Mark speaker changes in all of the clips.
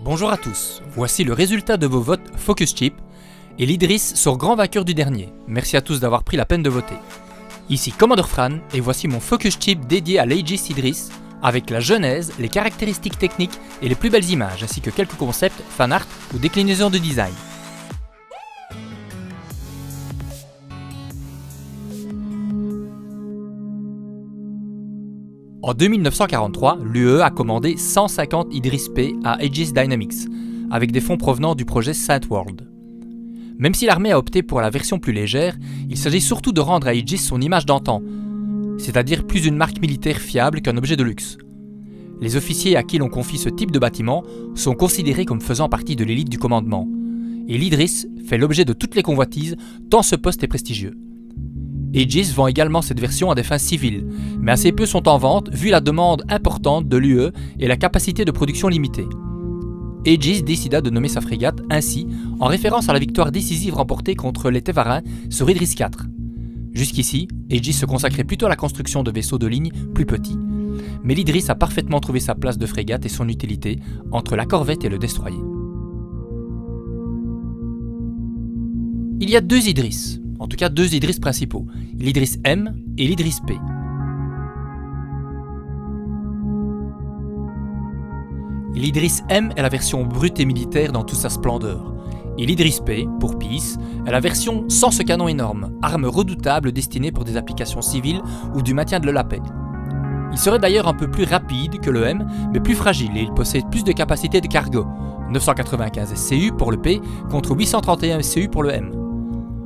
Speaker 1: Bonjour à tous, voici le résultat de vos votes Focus Chip et l'Idriss sort grand vainqueur du dernier. Merci à tous d'avoir pris la peine de voter. Ici Commodore Fran et voici mon Focus Chip dédié à l'Aegis Idriss avec la genèse, les caractéristiques techniques et les plus belles images ainsi que quelques concepts, fan art ou déclinaisons de design. En 2943, l'UE a commandé 150 Idriss P à Aegis Dynamics, avec des fonds provenant du projet Saint World. Même si l'armée a opté pour la version plus légère, il s'agit surtout de rendre à Aegis son image d'antan, c'est-à-dire plus une marque militaire fiable qu'un objet de luxe. Les officiers à qui l'on confie ce type de bâtiment sont considérés comme faisant partie de l'élite du commandement, et l'Idriss fait l'objet de toutes les convoitises tant ce poste est prestigieux. Aegis vend également cette version à des fins civiles, mais assez peu sont en vente vu la demande importante de l'UE et la capacité de production limitée. Aegis décida de nommer sa frégate ainsi en référence à la victoire décisive remportée contre les Tévarins sur Idriss IV. Jusqu'ici, Aegis se consacrait plutôt à la construction de vaisseaux de ligne plus petits, mais l'Idriss a parfaitement trouvé sa place de frégate et son utilité entre la corvette et le destroyer. Il y a deux Idriss. En tout cas deux Idriss principaux, l'Idriss M et l'Idriss P. L'Idriss M est la version brute et militaire dans toute sa splendeur, et l'Idriss P, pour Peace, est la version sans ce canon énorme, arme redoutable destinée pour des applications civiles ou du maintien de la paix. Il serait d'ailleurs un peu plus rapide que le M, mais plus fragile et il possède plus de capacité de cargo, 995 SCU pour le P contre 831 SCU pour le M.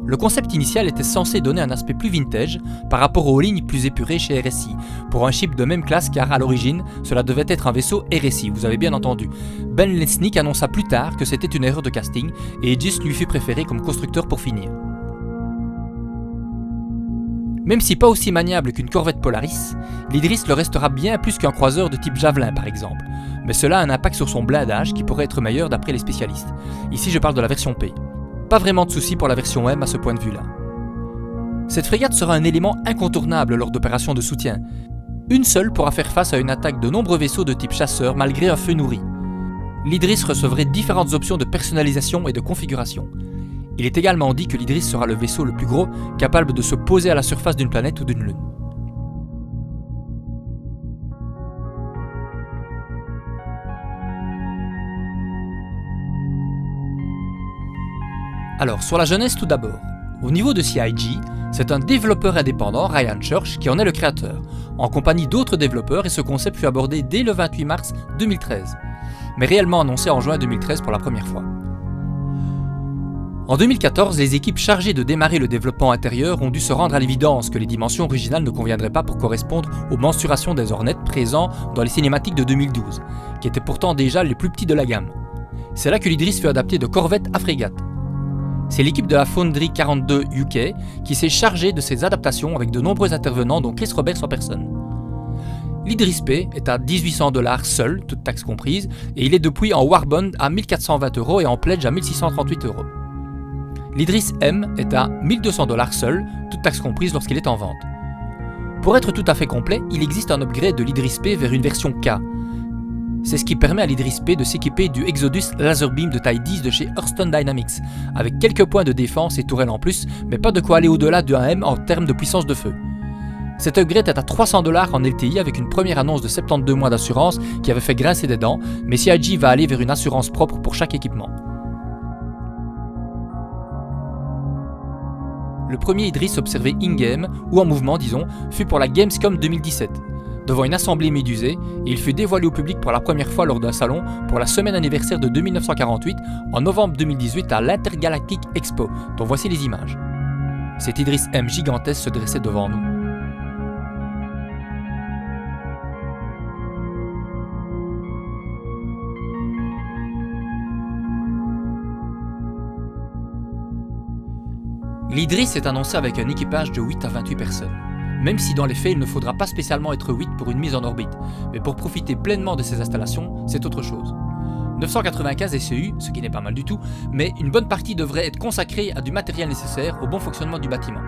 Speaker 1: Le concept initial était censé donner un aspect plus vintage par rapport aux lignes plus épurées chez RSI, pour un ship de même classe car à l'origine, cela devait être un vaisseau RSI, vous avez bien entendu. Ben Lesnick annonça plus tard que c'était une erreur de casting et Aegis lui fut préféré comme constructeur pour finir. Même si pas aussi maniable qu'une corvette Polaris, l'Idriss le restera bien plus qu'un croiseur de type Javelin par exemple, mais cela a un impact sur son blindage qui pourrait être meilleur d'après les spécialistes. Ici je parle de la version P. Pas vraiment de soucis pour la version M à ce point de vue-là. Cette frégate sera un élément incontournable lors d'opérations de soutien. Une seule pourra faire face à une attaque de nombreux vaisseaux de type chasseur malgré un feu nourri. L'Idriss recevrait différentes options de personnalisation et de configuration. Il est également dit que l'Idriss sera le vaisseau le plus gros capable de se poser à la surface d'une planète ou d'une lune. Alors, sur la jeunesse tout d'abord. Au niveau de CIG, c'est un développeur indépendant, Ryan Church, qui en est le créateur, en compagnie d'autres développeurs et ce concept fut abordé dès le 28 mars 2013, mais réellement annoncé en juin 2013 pour la première fois. En 2014, les équipes chargées de démarrer le développement intérieur ont dû se rendre à l'évidence que les dimensions originales ne conviendraient pas pour correspondre aux mensurations des Hornets présents dans les cinématiques de 2012, qui étaient pourtant déjà les plus petits de la gamme. C'est là que l'Idriss fut adapté de corvette à frégate. C'est l'équipe de la Foundry 42 UK qui s'est chargée de ces adaptations avec de nombreux intervenants dont Chris Roberts en personne. L'Idriss P est à 1800 $ seul, toutes taxes comprises, et il est depuis en Warbond à 1420 € et en Pledge à 1638 €. L'Idriss M est à 1200 $ seul, toutes taxes comprises lorsqu'il est en vente. Pour être tout à fait complet, il existe un upgrade de l'Idriss P vers une version K. C'est ce qui permet à l'Idriss P de s'équiper du Exodus Laser Beam de taille 10 de chez Hurston Dynamics, avec quelques points de défense et tourelles en plus, mais pas de quoi aller au-delà d'un M en termes de puissance de feu. Cet upgrade est à 300 $ en LTI avec une première annonce de 72 mois d'assurance qui avait fait grincer des dents, mais CIG va aller vers une assurance propre pour chaque équipement. Le premier Idriss observé in-game, ou en mouvement disons, fut pour la Gamescom 2017. Devant une assemblée médusée, et il fut dévoilé au public pour la première fois lors d'un salon pour la semaine anniversaire de 1948 en novembre 2018 à l'Intergalactic Expo, dont voici les images. Cet Idriss M gigantesque se dressait devant nous. L'Idriss est annoncé avec un équipage de 8 à 28 personnes. Même si dans les faits il ne faudra pas spécialement être 8 pour une mise en orbite, mais pour profiter pleinement de ces installations, c'est autre chose. 995 SCU, ce qui n'est pas mal du tout, mais une bonne partie devrait être consacrée à du matériel nécessaire au bon fonctionnement du bâtiment.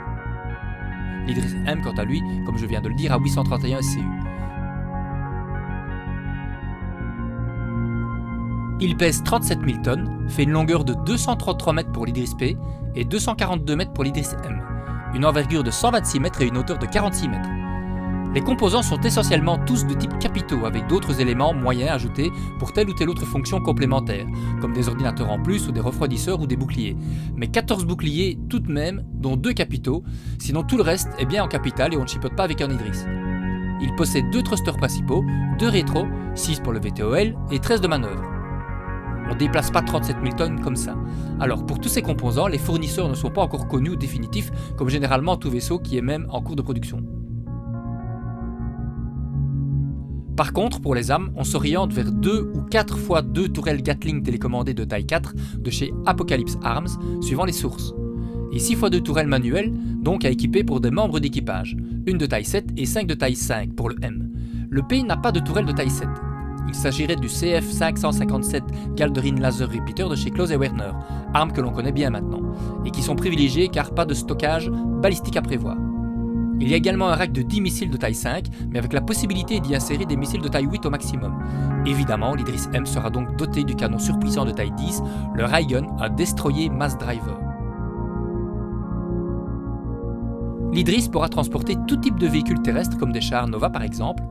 Speaker 1: L'Idriss M, quant à lui, comme je viens de le dire, a 831 SCU. Il pèse 37 000 tonnes, fait une longueur de 233 mètres pour l'Idris P et 242 mètres pour l'Idris M, une envergure de 126 mètres et une hauteur de 46 mètres. Les composants sont essentiellement tous de type capitaux, avec d'autres éléments moyens ajoutés pour telle ou telle autre fonction complémentaire, comme des ordinateurs en plus ou des refroidisseurs ou des boucliers. Mais 14 boucliers tout de même, dont 2 capitaux, sinon tout le reste est bien en capital et on ne chipote pas avec un Idris. Il possède 2 thrusters principaux, 2 rétros, 6 pour le VTOL et 13 de manœuvre. On ne déplace pas 37 000 tonnes comme ça. Alors pour tous ces composants, les fournisseurs ne sont pas encore connus ou définitifs, comme généralement tout vaisseau qui est même en cours de production. Par contre, pour les armes, on s'oriente vers 2 ou 4 fois 2 tourelles Gatling télécommandées de taille 4 de chez Apocalypse Arms, suivant les sources. Et 6 fois 2 tourelles manuelles, donc à équiper pour des membres d'équipage, une de taille 7 et 5 de taille 5 pour le M. Le P n'a pas de tourelle de taille 7. Il s'agirait du CF557 Galderin Laser Repeater de chez Close Werner, arme que l'on connaît bien maintenant, et qui sont privilégiées car pas de stockage balistique à prévoir. Il y a également un rack de 10 missiles de taille 5, mais avec la possibilité d'y insérer des missiles de taille 8 au maximum. Évidemment, l'Idris M sera donc doté du canon surpuissant de taille 10, le Raygun, un destroyer mass driver. L'Idris pourra transporter tout type de véhicules terrestres comme des chars Nova par exemple.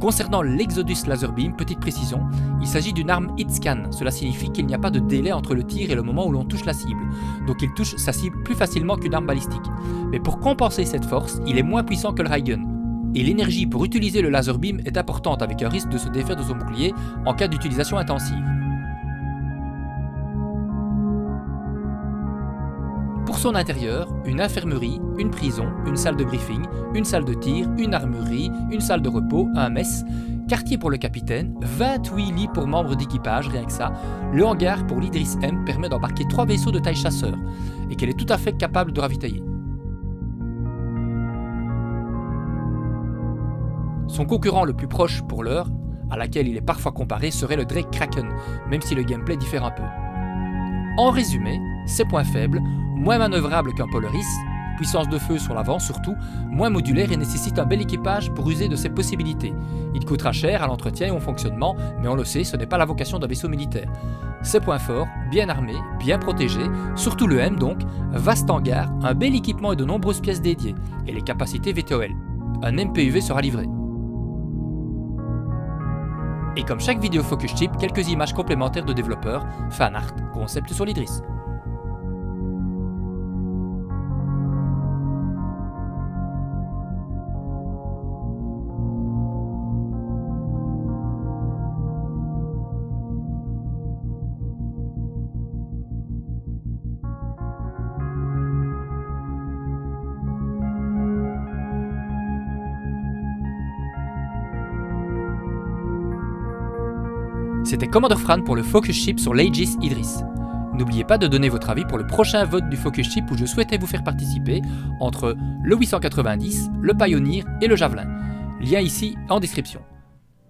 Speaker 1: Concernant l'Exodus Laser Beam, petite précision, il s'agit d'une arme hit-scan, cela signifie qu'il n'y a pas de délai entre le tir et le moment où l'on touche la cible, donc il touche sa cible plus facilement qu'une arme balistique. Mais pour compenser cette force, il est moins puissant que le Raygun, et l'énergie pour utiliser le Laser Beam est importante avec un risque de se défaire de son bouclier en cas d'utilisation intensive. Pour son intérieur, une infirmerie, une prison, une salle de briefing, une salle de tir, une armurerie, une salle de repos, un mess, quartier pour le capitaine, 28 lits pour membres d'équipage, rien que ça. Le hangar pour l'Idris M permet d'embarquer 3 vaisseaux de taille chasseur et qu'elle est tout à fait capable de ravitailler. Son concurrent le plus proche pour l'heure, à laquelle il est parfois comparé, serait le Drake Kraken, même si le gameplay diffère un peu. En résumé, ses points faibles, moins manœuvrable qu'un Polaris, puissance de feu sur l'avant surtout, moins modulaire et nécessite un bel équipage pour user de ses possibilités. Il coûtera cher à l'entretien et au fonctionnement, mais on le sait, ce n'est pas la vocation d'un vaisseau militaire. Ses points forts, bien armé, bien protégé, surtout le M donc, vaste hangar, un bel équipement et de nombreuses pièces dédiées, et les capacités VTOL. Un MPUV sera livré. Et comme chaque vidéo Focus Chip, quelques images complémentaires de développeurs, fan art, concept sur l'Idris. C'était Commander Fran pour le Focus Chip sur l'Aegis Idris. N'oubliez pas de donner votre avis pour le prochain vote du Focus Chip où je souhaitais vous faire participer entre le 890, le Pioneer et le Javelin. Lien ici en description.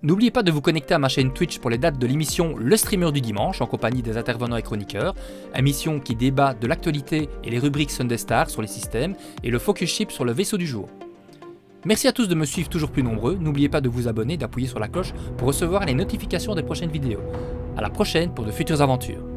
Speaker 1: N'oubliez pas de vous connecter à ma chaîne Twitch pour les dates de l'émission Le Streamer du Dimanche en compagnie des intervenants et chroniqueurs, émission qui débat de l'actualité et les rubriques Sunday Star sur les systèmes et le Focus Chip sur le vaisseau du jour. Merci à tous de me suivre toujours plus nombreux, n'oubliez pas de vous abonner et d'appuyer sur la cloche pour recevoir les notifications des prochaines vidéos. A la prochaine pour de futures aventures.